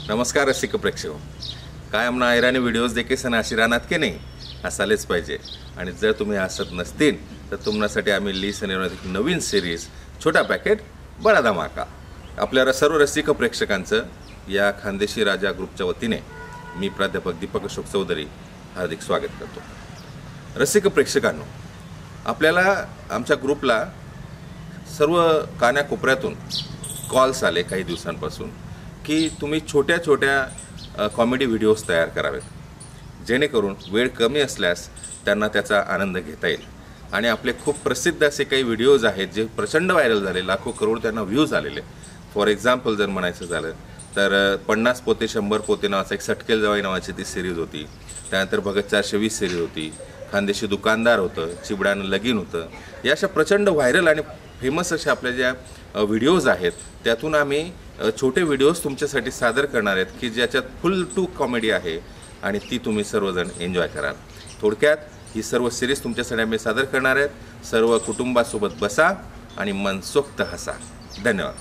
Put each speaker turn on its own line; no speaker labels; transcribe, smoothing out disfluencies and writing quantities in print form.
नमस्कार रसिक प्रेक्षक, काय आमना ऐराने व्हिडिओज देखील अशी राहणार की नाही हसायलाच पाहिजे. आणि जर तुम्ही हसत नसतील तर तुमच्यासाठी आम्ही लीस आणि एक नवीन सिरीज छोटा पॅकेट बडा धमाका आपल्या सर्व रसिक प्रेक्षकांचं या खानदेशी राजा ग्रुपच्या वतीने मी प्राध्यापक दीपक अशोक चौधरी हार्दिक स्वागत करतो. रसिक प्रेक्षकांनो, आपल्याला आमच्या ग्रुपला सर्व कानाकोपऱ्यातून कॉल्स आले काही दिवसांपासून की तुम्ही छोट्या छोट्या कॉमेडी व्हिडिओज तयार करावेत, जेणेकरून वेळ कमी असल्यास त्यांना त्याचा आनंद घेता येईल. आणि आपले खूप प्रसिद्ध असे काही व्हिडिओज आहेत जे प्रचंड व्हायरल झाले, लाखो करोड त्यांना व्ह्यूज आलेले. फॉर एक्झाम्पल जर म्हणायचं झालं तर 50 पोते 100 पोते नावाचा एक सटकेल जवाई नावाची ती सिरीज होती. त्यानंतर भगत 420 सिरीज होती, खानदेशी दुकानदार होतं, चिबड्यानं लगीन होतं. या अशा प्रचंड व्हायरल आणि फेमस अशा आपल्या ज्या व्हिडिओज आहेत त्यातून आम्ही छोटे व्हिडिओज तुमच्यासाठी सादर करणार आहेत की ज्याच्यात फुल टू कॉमेडी आहे आणि ती तुम्ही सर्वजण एन्जॉय कराल. थोडक्यात ही सर्व सिरीज तुमच्यासाठी आम्ही सादर करणार आहेत. सर्व कुटुंबासोबत बसा आणि मनसोक्त हसा. धन्यवाद.